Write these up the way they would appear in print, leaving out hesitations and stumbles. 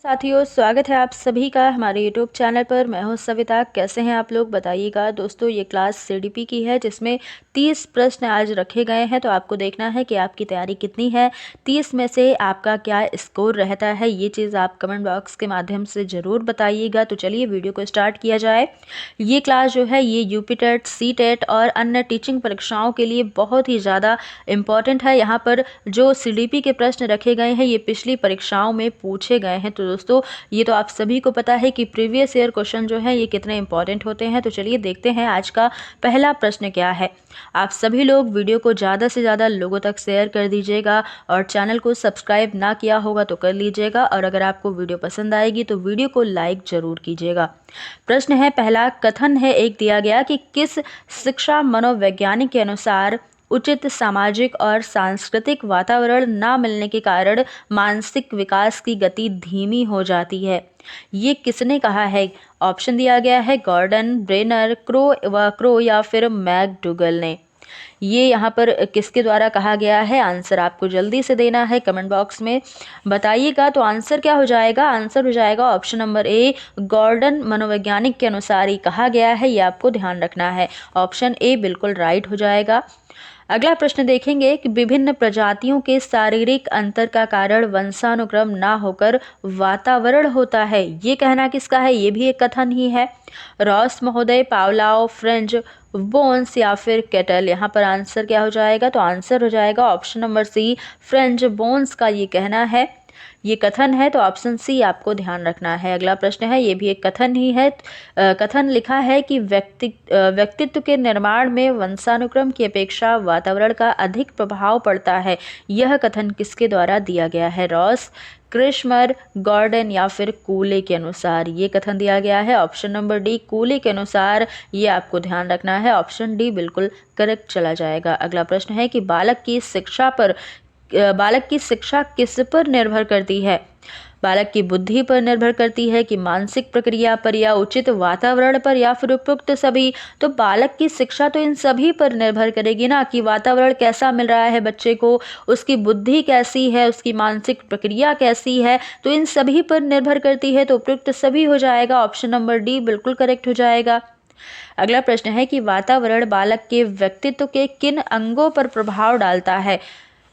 साथियों, स्वागत है आप सभी का हमारे यूट्यूब चैनल पर। मैं हूं सविता। कैसे हैं आप लोग, बताइएगा। दोस्तों, ये क्लास सीडीपी की है जिसमें 30 प्रश्न आज रखे गए हैं। तो आपको देखना है कि आपकी तैयारी कितनी है, 30 में से आपका क्या स्कोर रहता है। ये चीज़ आप कमेंट बॉक्स के माध्यम से ज़रूर बताइएगा। तो चलिए वीडियो को स्टार्ट किया जाए। ये क्लास जो है ये यूपी टेट, सी टेट और अन्य टीचिंग परीक्षाओं के लिए बहुत ही ज़्यादा इम्पॉर्टेंट है। यहाँ पर जो सीडीपी के प्रश्न रखे गए हैं ये पिछली परीक्षाओं में पूछे गए हैं। तो दोस्तों, ये तो आप सभी को पता है कि प्रीवियस ईयर क्वेश्चन जो है ये कितने इंपॉर्टेंट होते हैं। तो चलिए देखते हैं आज का पहला प्रश्न क्या है। आप सभी लोग वीडियो को ज़्यादा से ज़्यादा लोगों तक शेयर कर दीजिएगा और चैनल को सब्सक्राइब ना किया होगा तो कर लीजिएगा। और अगर आपको वीडियो पसंद आएगी तो वीडियो को लाइक जरूर कीजिएगा। प्रश्न है पहला, कथन है एक दिया गया कि किस शिक्षा मनोवैज्ञानिक के अनुसार उचित सामाजिक और सांस्कृतिक वातावरण न मिलने के कारण मानसिक विकास की गति धीमी हो जाती है। ये किसने कहा है? ऑप्शन दिया गया है गॉर्डन, ब्रेनर, क्रो या फिर मैकडूगल ने। ये यहाँ पर किसके द्वारा कहा गया है? आंसर आपको जल्दी से देना है, कमेंट बॉक्स में बताइएगा। तो आंसर क्या हो जाएगा? आंसर हो जाएगा ऑप्शन नंबर ए, गॉर्डन मनोवैज्ञानिक के अनुसार ही कहा गया है। ये आपको ध्यान रखना है। ऑप्शन ए बिल्कुल राइट हो जाएगा। अगला प्रश्न देखेंगे कि विभिन्न प्रजातियों के शारीरिक अंतर का कारण वंशानुक्रम ना होकर वातावरण होता है। ये कहना किसका है? ये भी एक कथन ही है। रॉस महोदय, पावलाव, फ्रेंच, बोन्स या फिर केटल। यहाँ पर आंसर क्या हो जाएगा? तो आंसर हो जाएगा option number C, French bones का ये कहना है। ये कथन है तो ऑप्शन सी आपको ध्यान रखना है। अगला प्रश्न है, ये भी एक कथन ही है। कथन लिखा है कि व्यक्तित्व के निर्माण में वंशानुक्रम की अपेक्षा वातावरण का अधिक प्रभाव पड़ता है। यह कथन किसके द्वारा दिया गया है? रॉस, क्रिश्मर, गॉर्डन या फिर कूले के अनुसार। ये कथन दिया गया है ऑप्शन नंबर डी, कूले के अनुसार। ये आपको ध्यान रखना है। ऑप्शन डी बिल्कुल करेक्ट चला जाएगा। अगला प्रश्न है कि बालक की शिक्षा किस पर निर्भर करती है? बालक की बुद्धि पर निर्भर करती है कि मानसिक प्रक्रिया पर या उचित वातावरण पर या फिर उपयुक्त सभी? तो बालक की शिक्षा तो इन सभी पर निर्भर करेगी ना, कि वातावरण कैसा मिल रहा है बच्चे को, उसकी बुद्धि कैसी है, उसकी मानसिक प्रक्रिया कैसी है, तो इन सभी पर निर्भर करती है। तो उपयुक्त सभी हो जाएगा। ऑप्शन नंबर डी बिल्कुल करेक्ट हो जाएगा। अगला प्रश्न है कि वातावरण बालक के व्यक्तित्व के किन अंगों पर प्रभाव डालता है?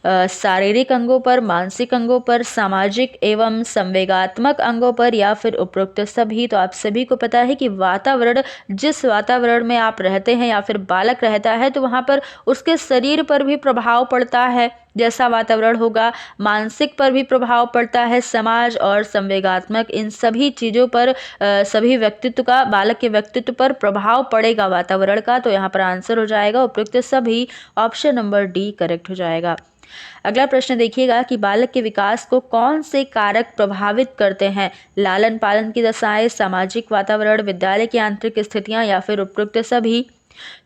शारीरिक अंगों पर, मानसिक अंगों पर, सामाजिक एवं संवेगात्मक अंगों पर या फिर उपरोक्त सभी? तो आप सभी को पता है कि वातावरण, जिस वातावरण में आप रहते हैं या फिर बालक रहता है तो वहाँ पर उसके शरीर पर भी प्रभाव पड़ता है। जैसा वातावरण होगा, मानसिक पर भी प्रभाव पड़ता है, समाज और संवेगात्मक, इन सभी चीज़ों पर सभी व्यक्तित्व का, बालक के व्यक्तित्व पर प्रभाव पड़ेगा वातावरण का। तो यहाँ पर आंसर हो जाएगा उपयुक्त सभी। ऑप्शन नंबर डी करेक्ट हो जाएगा। अगला प्रश्न देखिएगा कि बालक के विकास को कौन से कारक प्रभावित करते हैं? लालन पालन की दशाएं, सामाजिक वातावरण, विद्यालय की आंतरिक स्थितियां या फिर उपयुक्त सभी?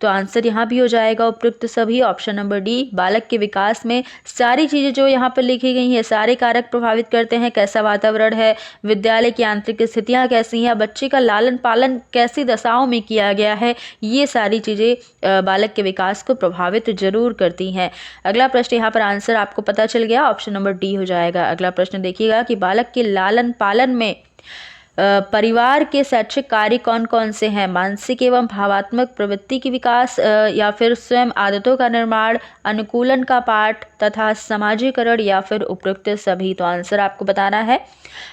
तो आंसर यहाँ भी हो जाएगा उपयुक्त सभी। ऑप्शन नंबर डी, बालक के विकास में सारी चीजें जो यहाँ पर लिखी गई हैं, सारे कारक प्रभावित करते हैं। कैसा वातावरण है, विद्यालय की आंतरिक स्थितियाँ कैसी हैं, बच्चे का लालन पालन कैसी दशाओं में किया गया है, ये सारी चीजें बालक के विकास को प्रभावित जरूर करती हैं। अगला प्रश्न, यहाँ पर आंसर आपको पता चल गया, ऑप्शन नंबर डी हो जाएगा। अगला प्रश्न देखिएगा कि बालक के लालन पालन में परिवार के शैक्षिक कार्य कौन कौन से हैं? मानसिक एवं भावात्मक प्रवृत्ति की विकास या फिर स्वयं आदतों का निर्माण, अनुकूलन का पाठ तथा समाजीकरण या फिर उपयुक्त सभी? तो आंसर आपको बताना है।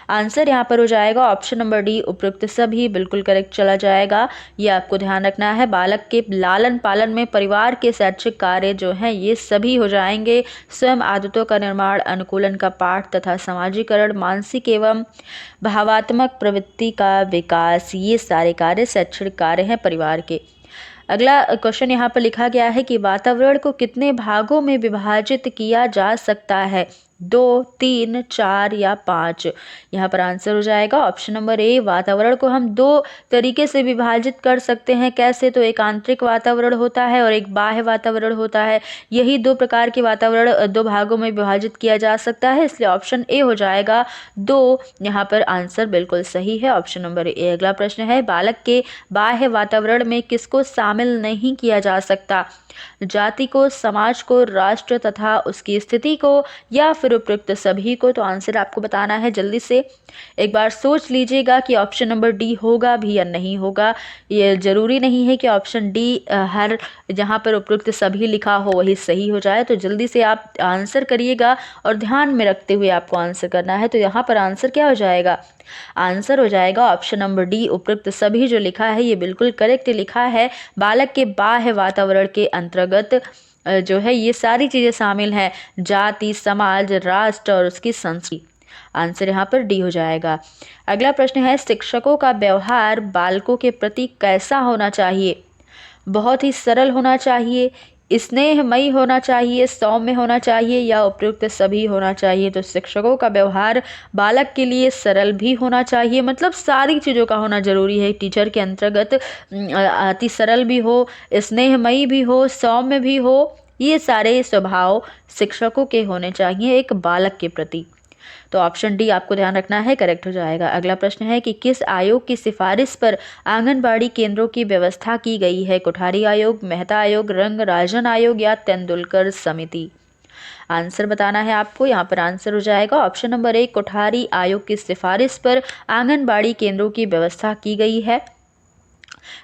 आंसर यहाँ पर हो जाएगा ऑप्शन नंबर डी, उपयुक्त सभी, बिल्कुल करेक्ट चला जाएगा। ये आपको ध्यान रखना है। बालक के लालन पालन में परिवार के शैक्षिक कार्य जो हैं ये सभी हो जाएंगे। स्वयं आदतों का निर्माण, अनुकूलन का पाठ तथा समाजीकरण, मानसिक एवं भावात्मक प्रवृत्ति का विकास, ये सारे कार्य शैक्षणिक कार्य हैं परिवार के। अगला क्वेश्चन यहाँ पर लिखा गया है कि वातावरण को कितने भागों में विभाजित किया जा सकता है? 2, 3, 4 या 5? यहाँ पर आंसर हो जाएगा ऑप्शन नंबर ए, वातावरण को हम 2 तरीके से विभाजित कर सकते हैं। कैसे? तो एक आंतरिक वातावरण होता है और एक बाह्य वातावरण होता है। यही 2 प्रकार के वातावरण 2 भागों में विभाजित किया जा सकता है, इसलिए ऑप्शन ए हो जाएगा 2। यहाँ पर आंसर बिल्कुल सही है, ऑप्शन नंबर ए। अगला प्रश्न है, बालक के बाह्य वातावरण में किसको शामिल नहीं किया जा सकता? जाति को, समाज को, राष्ट्र तथा उसकी स्थिति को या फिर फिर उपयुक्त सभी को? तो आंसर आपको बताना है जल्दी से। एक बार सोच लीजिएगा कि ऑप्शन नंबर डी होगा भी या नहीं होगा। ये जरूरी नहीं है कि ऑप्शन डी हर जहाँ पर उपयुक्त सभी लिखा हो वही सही हो जाए। तो जल्दी से आप आंसर करिएगा और ध्यान में रखते हुए आपको आंसर करना है। तो यहाँ पर आंसर क्या हो जाएगा? आंसर हो जाएगा ऑप्शन नंबर डी, उपयुक्त सभी जो लिखा है ये बिल्कुल करेक्ट लिखा है। बालक के बाह्य वातावरण के अंतर्गत जो है ये सारी चीजें शामिल हैं, जाति, समाज, राष्ट्र और उसकी संस्कृति। आंसर यहाँ पर डी हो जाएगा। अगला प्रश्न है, शिक्षकों का व्यवहार बालकों के प्रति कैसा होना चाहिए? बहुत ही सरल होना चाहिए, स्नेहमयी होना चाहिए, सौम्य होना चाहिए या उपयुक्त सभी होना चाहिए? तो शिक्षकों का व्यवहार बालक के लिए सरल भी होना चाहिए, मतलब सारी चीज़ों का होना जरूरी है। टीचर के अंतर्गत अति सरल भी हो, स्नेहमयी भी हो, सौम्य भी हो, ये सारे स्वभाव शिक्षकों के होने चाहिए एक बालक के प्रति। तो ऑप्शन डी आपको ध्यान रखना है, करेक्ट हो जाएगा। अगला प्रश्न है कि किस आयोग की सिफारिश पर आंगनबाड़ी केंद्रों की व्यवस्था की गई है? कोठारी आयोग, मेहता आयोग, रंगराजन आयोग या तेंदुलकर समिति? आंसर बताना है आपको। यहाँ पर आंसर हो जाएगा ऑप्शन नंबर ए, कोठारी आयोग की सिफारिश पर आंगनबाड़ी केंद्रों की व्यवस्था की गई है।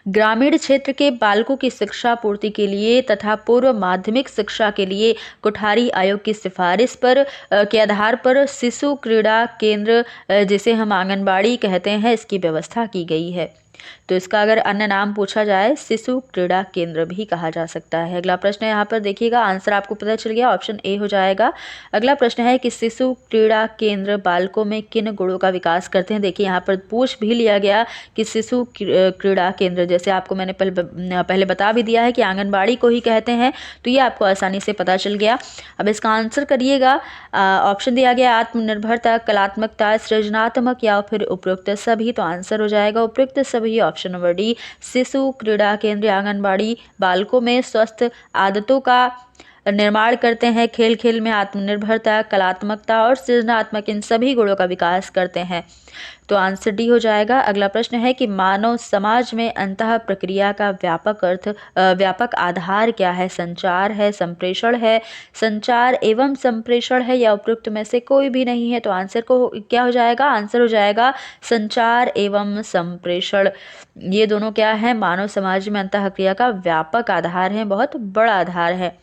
ग्रामीण क्षेत्र के बालकों की शिक्षा पूर्ति के लिए तथा पूर्व माध्यमिक शिक्षा के लिए कोठारी आयोग की सिफारिश पर के आधार पर शिशु क्रीड़ा केंद्र, जिसे हम आंगनबाड़ी कहते हैं, इसकी व्यवस्था की गई है। तो इसका अगर अन्य नाम पूछा जाए शिशु क्रीड़ा केंद्र भी कहा जा सकता है। अगला प्रश्न है, यहाँ पर देखिएगा आंसर आपको पता चल गया, ऑप्शन ए हो जाएगा। अगला प्रश्न है कि शिशु क्रीड़ा केंद्र बालकों में किन गुणों का विकास करते हैं? देखिए यहाँ पर पूछ भी लिया गया कि शिशु क्रीड़ा केंद्र, जैसे आपको मैंने पहले बता भी दिया है कि आंगनबाड़ी को ही कहते हैं, तो ये आपको आसानी से पता चल गया। अब इसका आंसर करिएगा। ऑप्शन दिया गया आत्मनिर्भरता, कलात्मकता, सृजनात्मक या फिर उपयुक्त सभी। तो आंसर हो जाएगा उपयुक्त सभी, ऑप्शन नंबर डी, शिशु क्रीड़ा केंद्र आंगनबाड़ी बालकों में स्वस्थ आदतों का निर्माण करते हैं, खेल खेल में आत्मनिर्भरता, कलात्मकता और सृजनात्मक इन सभी गुणों का विकास करते हैं। तो आंसर डी हो जाएगा। अगला प्रश्न है कि मानव समाज में अंतः प्रक्रिया का व्यापक आधार क्या है? संचार है, संप्रेषण है, संचार एवं संप्रेषण है या उपयुक्त में से कोई भी नहीं है? तो आंसर को क्या हो जाएगा? आंसर हो जाएगा संचार एवं संप्रेषण। ये दोनों क्या है? मानव समाज में अंतः क्रिया का व्यापक आधार है, बहुत बड़ा आधार है।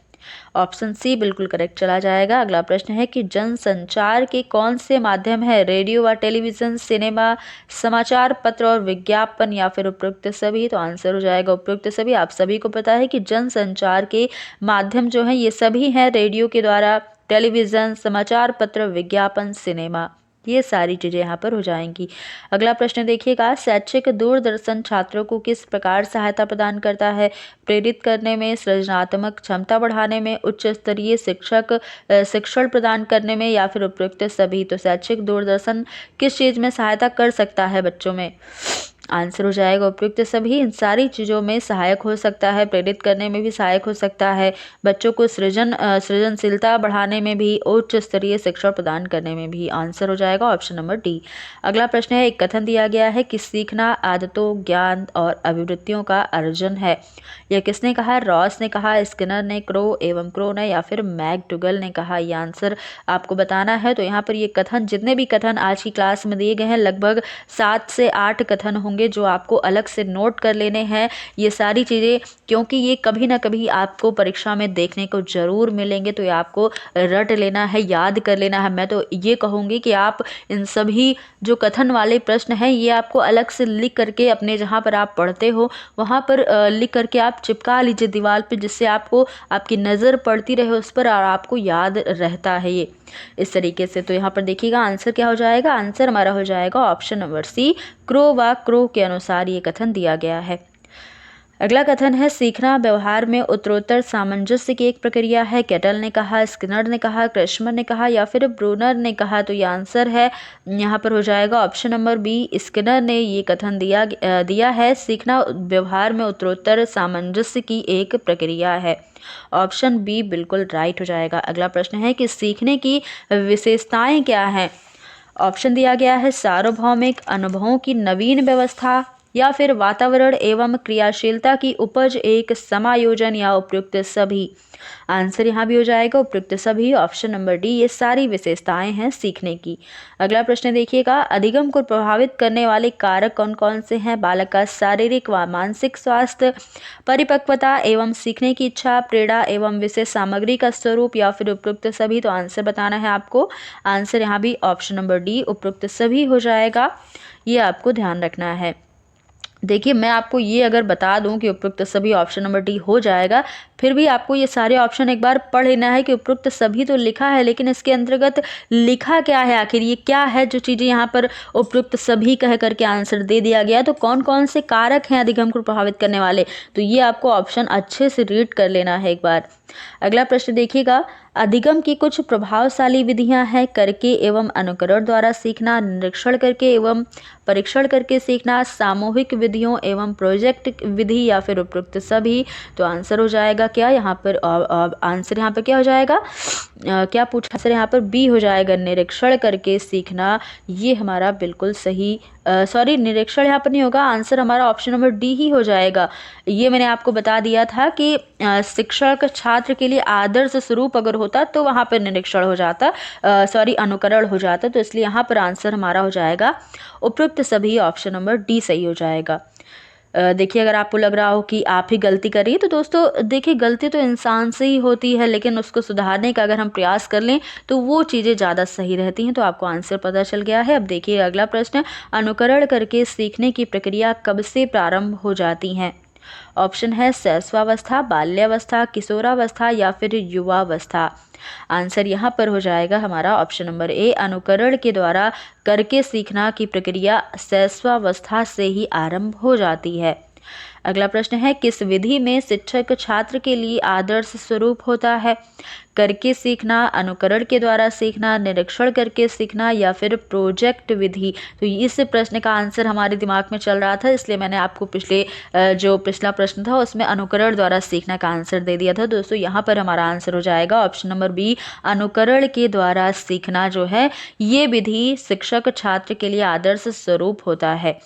ऑप्शन सी बिल्कुल करेक्ट चला जाएगा। अगला प्रश्न है कि जनसंचार के कौन से माध्यम है? रेडियो व टेलीविजन, सिनेमा, समाचार पत्र और विज्ञापन या फिर उपयुक्त सभी? तो आंसर हो जाएगा उपयुक्त सभी। आप सभी को पता है कि जनसंचार के माध्यम जो है ये सभी हैं, रेडियो के द्वारा, टेलीविजन, समाचार पत्र, विज्ञापन, सिनेमा, ये सारी चीज़ें यहाँ पर हो जाएंगी। अगला प्रश्न देखिएगा, शैक्षिक दूरदर्शन छात्रों को किस प्रकार सहायता प्रदान करता है? प्रेरित करने में, सृजनात्मक क्षमता बढ़ाने में, उच्च स्तरीय शिक्षण प्रदान करने में या फिर उपयुक्त सभी? तो शैक्षिक दूरदर्शन किस चीज़ में सहायता कर सकता है बच्चों में? आंसर हो जाएगा उपयुक्त सभी। इन सारी चीज़ों में सहायक हो सकता है, प्रेरित करने में भी सहायक हो सकता है, बच्चों को सृजनशीलता बढ़ाने में भी, उच्च स्तरीय शिक्षा प्रदान करने में भी। आंसर हो जाएगा ऑप्शन नंबर डी। अगला प्रश्न है, एक कथन दिया गया है कि सीखना आदतों, ज्ञान और अभिवृत्तियों का अर्जन है। यह किसने कहा? रॉस ने कहा, स्किनर ने, क्रो ने या फिर मैकडुगल ने कहा? ये आंसर आपको बताना है। तो यहाँ पर ये कथन, जितने भी कथन आज की क्लास में दिए गए हैं, लगभग 7 से 8 कथन होंगे जो आपको अलग से नोट कर लेने हैं। ये सारी चीज़ें, क्योंकि ये कभी ना कभी आपको परीक्षा में देखने को जरूर मिलेंगे, तो ये आपको रट लेना है, याद कर लेना है। मैं तो ये कहूँगी कि आप इन सभी जो कथन वाले प्रश्न हैं ये आपको अलग से लिख करके अपने जहाँ पर आप पढ़ते हो वहाँ पर लिख करके आप चिपका लीजिए दीवार पे, जिससे आपको आपकी नज़र पड़ती रहे उस पर और आपको याद रहता है ये इस तरीके से। तो यहाँ पर देखिएगा आंसर क्या हो जाएगा? आंसर हमारा हो जाएगा ऑप्शन नंबर सी, क्रो के अनुसार ये कथन दिया गया है। अगला कथन है, सीखना व्यवहार में उत्तरोत्तर सामंजस्य की एक प्रक्रिया है। केटल ने कहा, स्किनर ने कहा, क्रैशमर ने कहा या फिर ब्रूनर ने कहा? तो ये आंसर है यहाँ पर हो जाएगा ऑप्शन नंबर बी, स्किनर ने ये कथन दिया है। सीखना व्यवहार में उत्तरोत्तर सामंजस्य की एक प्रक्रिया है। ऑप्शन बी बिल्कुल राइट हो जाएगा। अगला प्रश्न है कि सीखने की विशेषताएं क्या हैं? ऑप्शन दिया गया है, सार्वभौमिक, अनुभवों की नवीन व्यवस्था, या फिर वातावरण एवं क्रियाशीलता की उपज एक समायोजन या उपयुक्त सभी। आंसर यहाँ भी हो जाएगा उपयुक्त सभी, ऑप्शन नंबर डी। ये सारी विशेषताएं हैं सीखने की। अगला प्रश्न देखिएगा, अधिगम को प्रभावित करने वाले कारक कौन कौन से हैं? बालक का शारीरिक व मानसिक स्वास्थ्य, परिपक्वता एवं सीखने की इच्छा, प्रेरणा एवं विशेष सामग्री का स्वरूप, या फिर उपयुक्त सभी। तो आंसर बताना है आपको। आंसर यहाँ भी ऑप्शन नंबर डी उपयुक्त सभी हो जाएगा। ये आपको ध्यान रखना है। देखिए, मैं आपको ये अगर बता दूं कि उपयुक्त सभी ऑप्शन नंबर डी हो जाएगा, फिर भी आपको ये सारे ऑप्शन एक बार पढ़ लेना है कि उपयुक्त सभी तो लिखा है, लेकिन इसके अंतर्गत लिखा क्या है, आखिर ये क्या है जो चीज़ें यहाँ पर उपयुक्त सभी कह करके आंसर दे दिया गया। तो कौन कौन से कारक हैं अधिगम को प्रभावित करने वाले, तो ये आपको ऑप्शन अच्छे से रीड कर लेना है एक बार। अगला प्रश्न देखिएगा, अधिगम की कुछ प्रभावशाली विधियां हैं करके एवं अनुकरण द्वारा सीखना, निरीक्षण करके एवं परीक्षण करके सीखना, सामूहिक विधियों एवं प्रोजेक्ट विधि, या फिर उपयुक्त सभी। तो आंसर हो जाएगा क्या यहाँ पर, आंसर यहाँ पर क्या हो जाएगा, क्या पूछा, आंसर यहाँ पर बी हो जाएगा, निरीक्षण करके सीखना। ये हमारा बिल्कुल सही, सॉरी निरीक्षण यहाँ पर नहीं होगा, आंसर हमारा ऑप्शन नंबर डी ही हो जाएगा। ये मैंने आपको बता दिया था कि शिक्षक छात्र के लिए आदर्श स्वरूप अगर होता तो वहाँ पर निरीक्षण हो जाता, सॉरी अनुकरण हो जाता। तो इसलिए यहाँ पर आंसर हमारा हो जाएगा उपयुक्त सभी, ऑप्शन नंबर डी सही हो जाएगा। देखिए, अगर आपको लग रहा हो कि आप ही गलती कर रही है, तो दोस्तों देखिए, गलती तो इंसान से ही होती है, लेकिन उसको सुधारने का अगर हम प्रयास कर लें तो वो चीज़ें ज़्यादा सही रहती हैं। तो आपको आंसर पता चल गया है। अब देखिए अगला प्रश्न, अनुकरण करके सीखने की प्रक्रिया कब से प्रारंभ हो जाती हैं? ऑप्शन है शैशवावस्था, बाल्यावस्था, किशोरावस्था, या फिर युवावस्था। आंसर यहाँ पर हो जाएगा हमारा ऑप्शन नंबर ए, अनुकरण के द्वारा करके सीखना की प्रक्रिया शैशवावस्था से ही आरंभ हो जाती है। अगला प्रश्न है, किस विधि में शिक्षक छात्र के लिए आदर्श स्वरूप होता है? करके सीखना, अनुकरण के द्वारा सीखना, निरीक्षण करके सीखना, या फिर प्रोजेक्ट विधि। तो इस प्रश्न का आंसर हमारे दिमाग में चल रहा था, इसलिए मैंने आपको जो पिछला प्रश्न था उसमें अनुकरण द्वारा सीखना का आंसर दे दिया था। दोस्तों यहाँ पर हमारा आंसर हो जाएगा ऑप्शन नंबर बी, अनुकरण के द्वारा सीखना जो है ये विधि शिक्षक छात्र के लिए आदर्श स्वरूप होता है।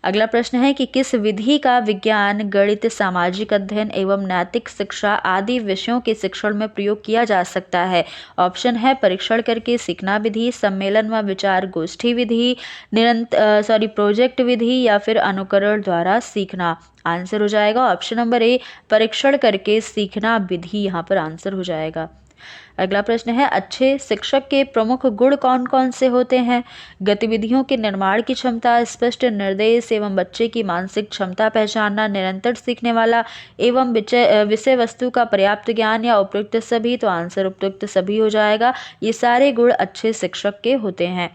अगला प्रश्न है कि किस विधि का विज्ञान, गणित, सामाजिक अध्ययन एवं नैतिक शिक्षा आदि विषयों के शिक्षण में प्रयोग किया जा सकता है? ऑप्शन है परीक्षण करके सीखना विधि, सम्मेलन व विचार गोष्ठी विधि, प्रोजेक्ट विधि, या फिर अनुकरण द्वारा सीखना। आंसर हो जाएगा ऑप्शन नंबर ए, परीक्षण करके सीखना विधि यहाँ पर आंसर हो जाएगा। अगला प्रश्न है, अच्छे शिक्षक के प्रमुख गुण कौन कौन से होते हैं? गतिविधियों के निर्माण की क्षमता, स्पष्ट निर्देश एवं बच्चे की मानसिक क्षमता पहचानना, निरंतर सीखने वाला एवं विषय वस्तु का पर्याप्त ज्ञान, या उपयुक्त सभी। तो आंसर उपयुक्त सभी हो जाएगा। ये सारे गुण अच्छे शिक्षक के होते हैं।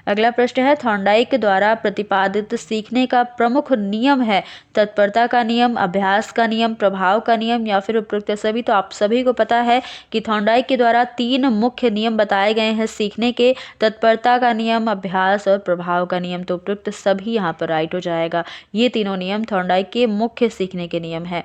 अगला प्रश्न है, थॉर्नडाइक द्वारा प्रतिपादित सीखने का प्रमुख नियम है तत्परता का नियम, अभ्यास का नियम, प्रभाव का नियम, या फिर उपयुक्त सभी। तो आप सभी को पता है कि थॉर्नडाइक के द्वारा 3 मुख्य नियम बताए गए हैं सीखने के, तत्परता का नियम, अभ्यास और प्रभाव का नियम। तो उपयुक्त सभी यहाँ पर राइट हो जाएगा। ये तीनों नियम थॉर्नडाइक के मुख्य सीखने के नियम है।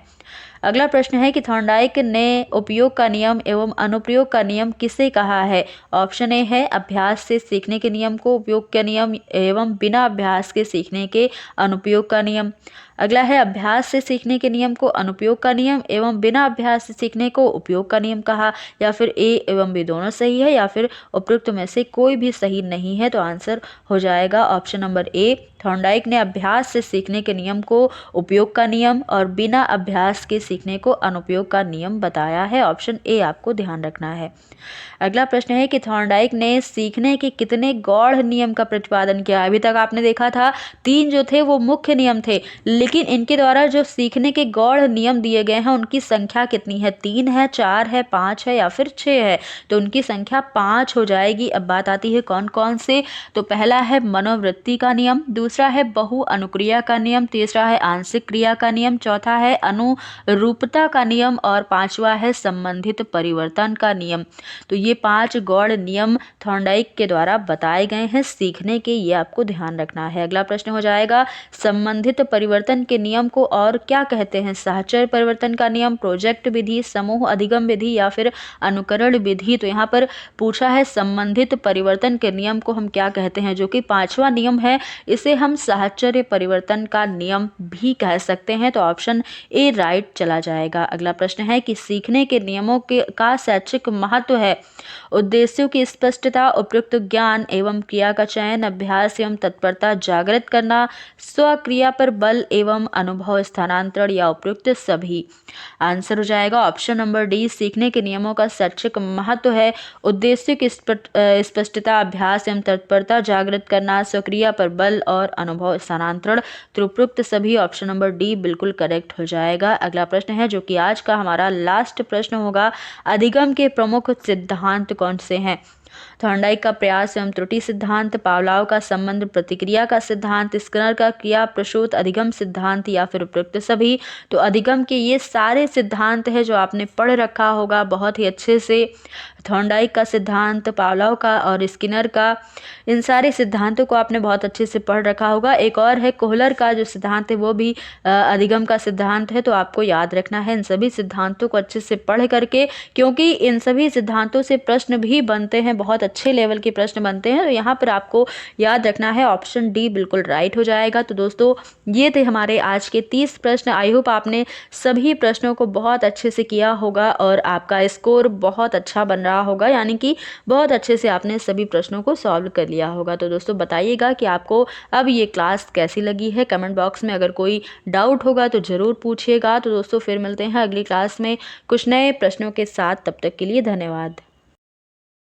अगला प्रश्न है कि थॉर्नडाइक ने उपयोग का नियम एवं अनुप्रयोग का नियम किसे कहा है? ऑप्शन ए है अभ्यास से सीखने के नियम को उपयोग का नियम एवं बिना अभ्यास के सीखने के अनुपयोग का नियम। अगला है अभ्यास से सीखने के नियम को अनुपयोग का नियम एवं बिना अभ्यास से सीखने को उपयोग का नियम कहा, या फिर ए एवं बी दोनों सही है, या फिर उपयुक्त में से कोई भी सही नहीं है। तो आंसर हो जाएगा ऑप्शन नंबर ए, थॉर्नडाइक ने अभ्यास से सीखने के नियम को उपयोग का नियम और बिना अभ्यास के सीखने को अनुपयोग का नियम बताया है। ऑप्शन ए आपको ध्यान रखना है। अगला प्रश्न है कि थॉर्नडाइक ने सीखने के कितने गौड़ नियम का प्रतिपादन किया? अभी तक आपने देखा था 3 जो थे वो मुख्य नियम थे, लेकिन इनके द्वारा जो सीखने के गौड़ नियम दिए गए हैं उनकी संख्या कितनी है? 3 है, 4 है, 5 है, या फिर 6 है? तो उनकी संख्या 5 हो जाएगी। अब बात आती है कौन कौन से। तो पहला है मनोवृत्ति का नियम, दूसरा है बहु अनुक्रिया का नियम, तीसरा है आंशिक क्रिया का नियम, चौथा है अनुरूपता का नियम, और 5वां है संबंधित परिवर्तन का नियम। तो ये 5 गौड़ नियम थॉर्नडाइक के द्वारा बताए गए हैं सीखने के, ये आपको ध्यान रखना है। अगला प्रश्न हो जाएगा संबंधित परिवर्तन परिवर्तन के नियम को और क्या कहते हैं? सहचर परिवर्तन का नियम, प्रोजेक्ट विधि, समूह अधिगम विधि या फिर अनुकरण विधि। तो यहाँ पर पूछा है संबंधित परिवर्तन के नियम को हम क्या कहते हैं, जो कि 5वां नियम है। इसे हम साहचर्य परिवर्तन का नियम भी कह सकते हैं। तो ऑप्शन ए राइट चला जाएगा। अगला प्रश्न है कि सीखने के नियमों के का शैक्षिक महत्व है। उद्देश्यों की स्पष्टता, उपयुक्त ज्ञान एवं क्रिया का चयन, अभ्यास एवं तत्परता जागृत करना, स्वक्रिया पर बल एवं अनुभव स्थानांतरण या उपयुक्त सभी। आंसर हो जाएगा ऑप्शन नंबर डी। सीखने के नियमों का शैक्षिक महत्व है उद्देश्य की स्पष्टता, अभ्यास एवं तत्परता जागृत करना, स्वक्रिया पर बल और अनुभव स्थानांतरण। तो उपयुक्त सभी ऑप्शन नंबर डी बिल्कुल करेक्ट हो जाएगा। अगला प्रश्न है जो कि आज का हमारा लास्ट प्रश्न होगा, अधिगम के प्रमुख सिद्धांत कौन से हैं? थॉर्नडाइक का प्रयास एवं त्रुटि सिद्धांत, पावलाव का संबंध प्रतिक्रिया का सिद्धांत, स्किनर का क्रिया प्रसूत अधिगम सिद्धांत या फिर उपयुक्त सभी। तो अधिगम के ये सारे सिद्धांत है जो आपने पढ़ रखा होगा बहुत ही अच्छे से। थॉर्नडाइक का सिद्धांत, पावलाव का और स्किनर का, इन सारे सिद्धांतों को आपने बहुत अच्छे से पढ़ रखा होगा। एक और है कोहलर का जो सिद्धांत है वो भी अधिगम का सिद्धांत है। तो आपको याद रखना है इन सभी सिद्धांतों को अच्छे से पढ़ करके, क्योंकि इन सभी सिद्धांतों से प्रश्न भी बनते हैं, बहुत अच्छे लेवल के प्रश्न बनते हैं। तो यहाँ पर आपको याद रखना है ऑप्शन डी बिल्कुल राइट हो जाएगा। तो दोस्तों ये थे हमारे आज के 30 प्रश्न। आई होप आपने सभी प्रश्नों को बहुत अच्छे से किया होगा और आपका स्कोर बहुत अच्छा बन रहा होगा, यानी कि बहुत अच्छे से आपने सभी प्रश्नों को सॉल्व कर लिया होगा। तो दोस्तों बताइएगा कि आपको अब ये क्लास कैसी लगी है। कमेंट बॉक्स में अगर कोई डाउट होगा तो ज़रूर पूछिएगा। तो दोस्तों फिर मिलते हैं अगली क्लास में कुछ नए प्रश्नों के साथ। तब तक के लिए धन्यवाद।